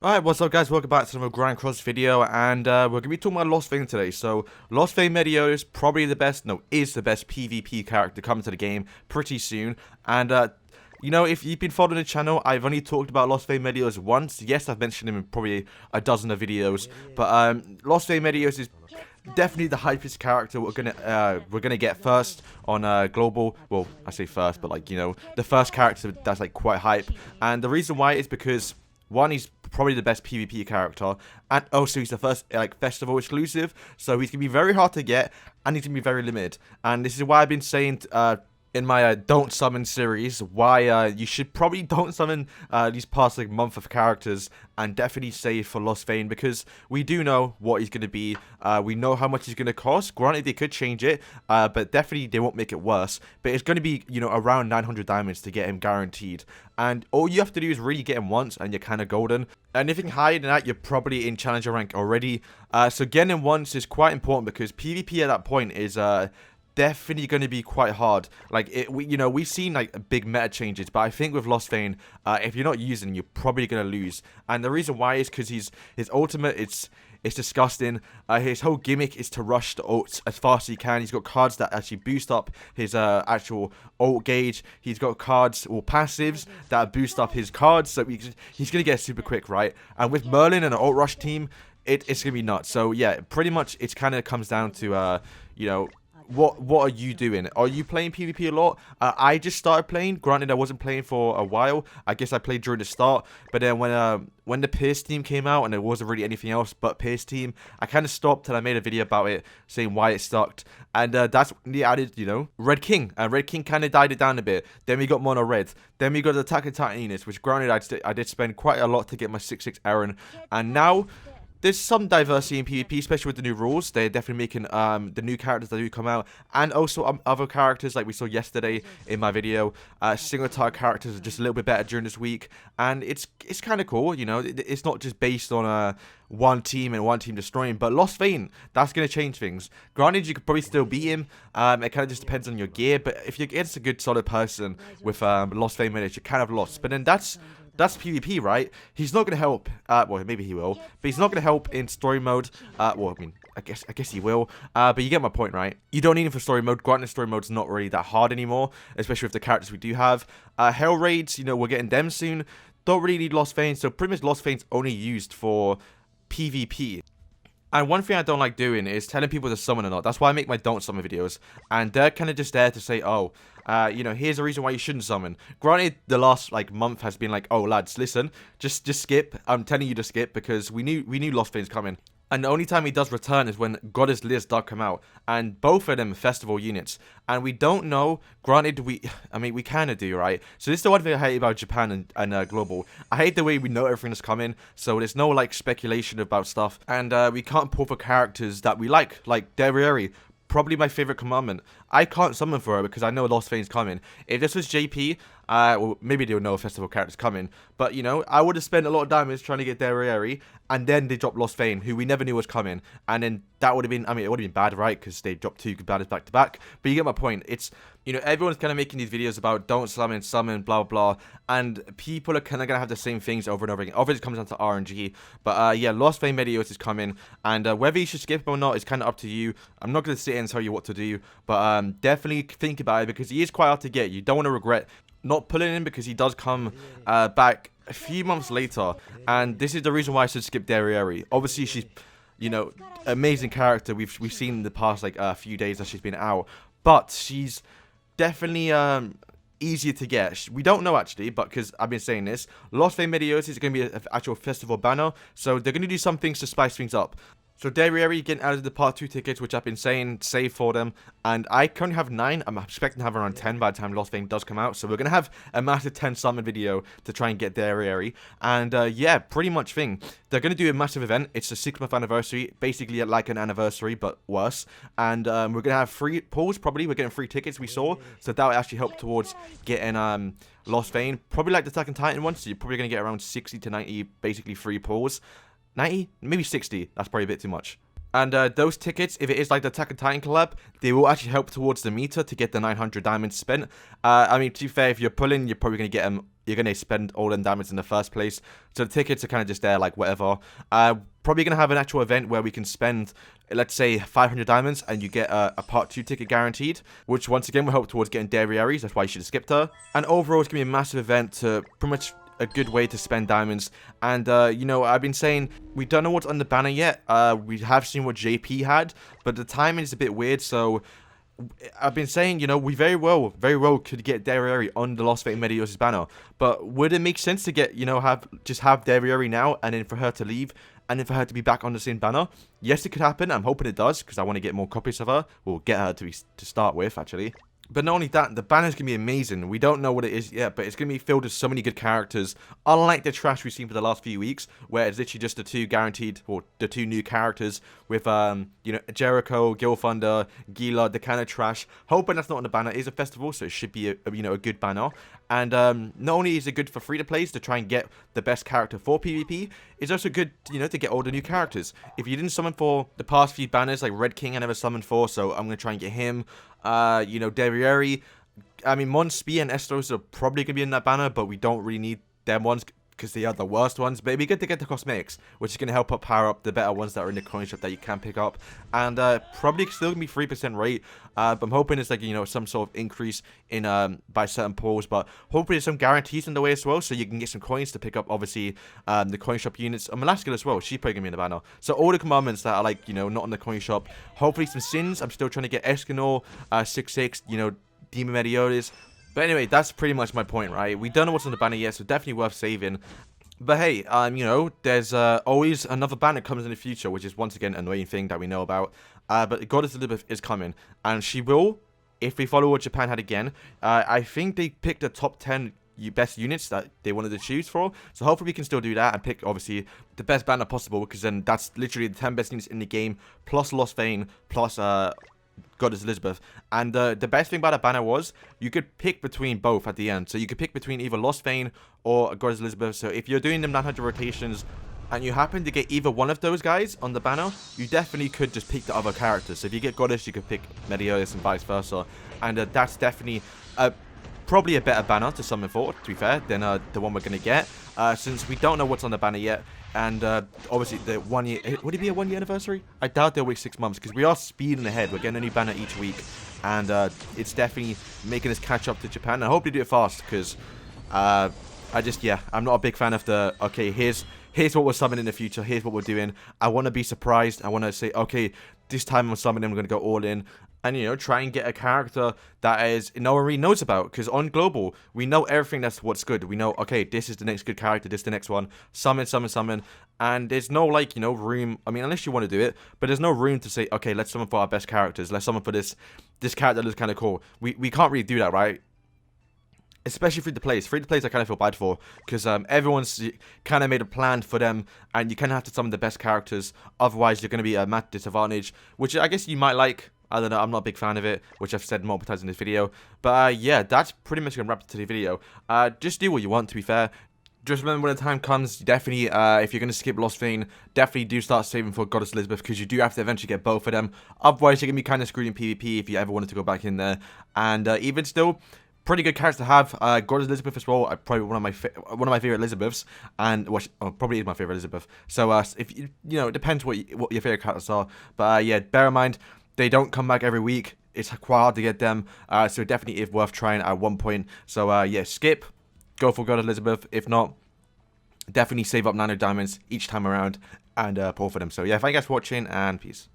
Alright, what's up guys, welcome back to another Grand Cross video, and we're going to be talking about LostVayne today. So, LostVayne Meliodas is probably the best, no, is the best PvP character coming to the game pretty soon. And, you know, if you've been following the channel, I've only talked about LostVayne Meliodas once. Yes, I've mentioned him in probably a dozen of videos, but LostVayne Meliodas is definitely the hypest character we're gonna get first on global. Well, I say first, but like, you know, the first character that's like quite hype. And the reason why is because one, he's probably the best PvP character, and also he's the first like festival exclusive, so he's gonna be very hard to get, and he's gonna be very limited. And this is why I've been saying in my don't summon series why you should probably don't summon these past like month of characters, and definitely save for LostVayne, because we do know what he's going to be. We know how much he's going to cost. Granted, they could change it, but definitely they won't make it worse. But it's going to be, you know, around 900 diamonds to get him guaranteed. And all you have to do is really get him once and you're kind of golden. Anything higher than that, you're probably in challenger rank already. So getting him once is quite important, because PvP at that point is definitely going to be quite hard. Like, we've seen like big meta changes, but I think with LostVayne, if you're not using him, you're probably going to lose. And the reason why is because his ultimate, it's disgusting. His whole gimmick is to rush the ults as fast as he can. He's got cards that actually boost up his actual ult gauge. He's got cards or passives that boost up his cards, so he's going to get super quick, right? And with Merlin and an ult rush team, it's going to be nuts. So yeah, pretty much it kind of comes down to, you know, what are you doing? Are you playing PvP a lot? I just started playing. Granted, I wasn't playing for a while. I guess I played during the start. But then when the Pierce team came out and there wasn't really anything else but Pierce team, I kind of stopped and I made a video about it saying why it sucked. And that's when they added, you know, Red King. And Red King kind of died it down a bit. Then we got Mono Red. Then we got the Attack and Titanus, which granted I did spend quite a lot to get my 6/6 Aaron. And now there's some diversity in PvP, especially with the new rules. They're definitely making the new characters that do come out, and also other characters like we saw yesterday in my video. Single target characters are just a little bit better during this week, and it's kind of cool. You know, it's not just based on one team and one team destroying. But LostVayne, that's going to change things. Granted, you could probably still beat him. It kind of just depends on your gear. But if you're against a good solid person with LostVayne minutes, you're kind of lost. But then that's PvP, right? He's not going to help. Well, maybe he will, but he's not going to help in story mode. Well, I mean, I guess he will. But you get my point, right? You don't need him for story mode. Granted, story mode's not really that hard anymore, especially with the characters we do have. Hell raids, you know, we're getting them soon. Don't really need LostVayne, so pretty much LostVayne's only used for PvP. And one thing I don't like doing is telling people to summon or not. That's why I make my don't summon videos. And they're kind of just there to say, oh, you know, here's a reason why you shouldn't summon. Granted, the last like month has been like, oh lads, listen, just skip. I'm telling you to skip, because we knew LostVayne's coming. And the only time he does return is when Goddess Liz does come out. And both of them are festival units. And we don't know. Granted, we kind of do, right? So this is the one thing I hate about Japan and global. I hate the way we know everything is coming. So there's no, like, speculation about stuff. And we can't pull for characters that we like Derriere. Probably my favorite commandment. I can't summon for her because I know LostVayne's coming. If this was JP, well, maybe they'll know a festival character's coming. But, you know, I would have spent a lot of diamonds trying to get Derriere, and then they dropped LostVayne, who we never knew was coming. And then that would have been, I mean, it would have been bad, right? Because they dropped two banners back to back. But you get my point. It's, you know, everyone's kind of making these videos about don't summon, blah, blah. And people are kind of going to have the same things over and over again. Obviously, it comes down to RNG. But, yeah, LostVayne Meliodas is coming. And whether you should skip him or not is kind of up to you. I'm not going to sit here and tell you what to do. But definitely think about it, because he is quite hard to get. You don't want to regret not pulling him, because he does come back a few months later. And this is the reason why I should skip Derriere. Obviously, she's, you know, amazing character. We've seen in the past like a few days that she's been out, but she's definitely easier to get. We don't know actually, but because I've been saying this, LostVayne Meliodas is going to be an actual festival banner, so they're going to do some things to spice things up. So Derriere getting added to the part 2 tickets, which I've been saying, save for them. And I currently have 9. I'm expecting to have around 10 by the time LostVayne does come out. So we're going to have a massive 10 summon video to try and get Derriere. And yeah, pretty much thing. They're going to do a massive event. It's the 6th month anniversary, basically like an anniversary, but worse. And we're going to have free pulls, probably. We're getting free tickets, we saw. So that will actually help towards getting LostVayne. Probably like the Attack and Titan one. So you're probably going to get around 60 to 90, basically free pulls. 90? Maybe 60. That's probably a bit too much. And those tickets, if it is like the Attack on Titan collab, they will actually help towards the meter to get the 900 diamonds spent. I mean, to be fair, if you're pulling, you're probably going to get them you're going to spend all them diamonds in the first place. So the tickets are kind of just there, like, whatever. Probably going to have an actual event where we can spend, let's say, 500 diamonds, and you get a part 2 ticket guaranteed, which, once again, will help towards getting Dairy Aries. That's why you should have skipped her. And overall, it's going to be a massive event to pretty much a good way to spend diamonds. And you know, I've been saying we don't know what's on the banner yet. We have seen what JP had, but the timing is a bit weird. So I've been saying, you know, we very well could get Dairy on the LostVayne Meliodas banner. But would it make sense to get, you know, have Dairy now, and then for her to leave, and then for her to be back on the same banner? Yes, it could happen. I'm hoping it does, because I want to get more copies of her. We'll get her to start with, actually. But not only that, the banner's going to be amazing. We don't know what it is yet, but it's going to be filled with so many good characters. Unlike the trash we've seen for the last few weeks, where it's literally just the 2 guaranteed, or the 2 new characters with, you know, Jericho, Gilthunder, Gila, the kind of trash. Hoping that's not on the banner. It is a festival, so it should be, you know, a good banner. And not only is it good for free-to-plays to try and get the best character for PvP, it's also good, you know, to get all the new characters. If you didn't summon for the past few banners, like Red King I never summoned for, so I'm going to try and get him. You know, Devieri. I mean, Monspi and Estos are probably going to be in that banner, but we don't really need them ones because they are the worst ones. But it'd be good to get the cosmetics, which is going to help power up the better ones that are in the coin shop that you can pick up. And probably still going to be 3% rate. But I'm hoping it's like, you know, some sort of increase in by certain pools. But hopefully there's some guarantees in the way as well, so you can get some coins to pick up, obviously, the coin shop units. And Malaskill as well. She's probably going to be in the banner. So all the commandments that are, like, you know, not in the coin shop. Hopefully some sins. I'm still trying to get Escanor, 6-6, you know, Demon Meliodas. But anyway, that's pretty much my point, right? We don't know what's on the banner yet, so definitely worth saving. But hey, you know, there's always another banner comes in the future, which is once again an annoying thing that we know about. But Goddess Elizabeth is coming, and she will, if we follow what Japan had again. I think they picked the top 10 best units that they wanted to choose for. So hopefully we can still do that and pick, obviously, the best banner possible, because then that's literally the 10 best units in the game, plus LostVayne, plus Goddess Elizabeth. And the best thing about that banner was you could pick between both at the end. So you could pick between either LostVayne or Goddess Elizabeth. So if you're doing them 900 rotations and you happen to get either one of those guys on the banner, you definitely could just pick the other characters. So if you get Goddess, you could pick Meliodas and vice versa. And that's definitely probably a better banner to summon for, to be fair, than the one we're going to get. Since we don't know what's on the banner yet. And obviously the 1 year, would it be a 1 year anniversary? I doubt they'll wait 6 months, because we are speeding ahead. We're getting a new banner each week, and it's definitely making us catch up to Japan. I hope they do it fast, because I'm not a big fan of the, okay, here's what we're summoning in the future, here's what we're doing. I want to be surprised. I want to say, okay, this time I'm summoning, I'm going to go all in. And, you know, try and get a character that is no one really knows about. Because on Global, we know everything that's what's good. We know, okay, this is the next good character, this is the next one. Summon. And there's no, like, you know, room. I mean, unless you want to do it. But there's no room to say, okay, let's summon for our best characters. Let's summon for this character that looks kind of cool. We can't really do that, right? Especially free-to-plays. Free-to-plays I kind of feel bad for. Because everyone's kind of made a plan for them. And you kind of have to summon the best characters. Otherwise, you're going to be at a massive disadvantage. Which I guess you might like. I don't know, I'm not a big fan of it, which I've said multiple times in this video. But yeah, that's pretty much going to wrap up today's video. Just do what you want, to be fair. Just remember, when the time comes, definitely, if you're going to skip LostVayne, definitely do start saving for Goddess Elizabeth, because you do have to eventually get both of them. Otherwise, you're going to be kind of screwed in PvP if you ever wanted to go back in there. And even still, pretty good character to have. Goddess Elizabeth as well, probably one of my favorite Elizabeths, and probably is my favorite Elizabeth. So if you know, it depends what your favorite characters are. But yeah, bear in mind, they don't come back every week. It's quite hard to get them. So definitely is worth trying at one point. So yeah, skip. Go for Goddess Elizabeth. If not, definitely save up 900 diamonds each time around and pull for them. So yeah, thank you guys for watching, and peace.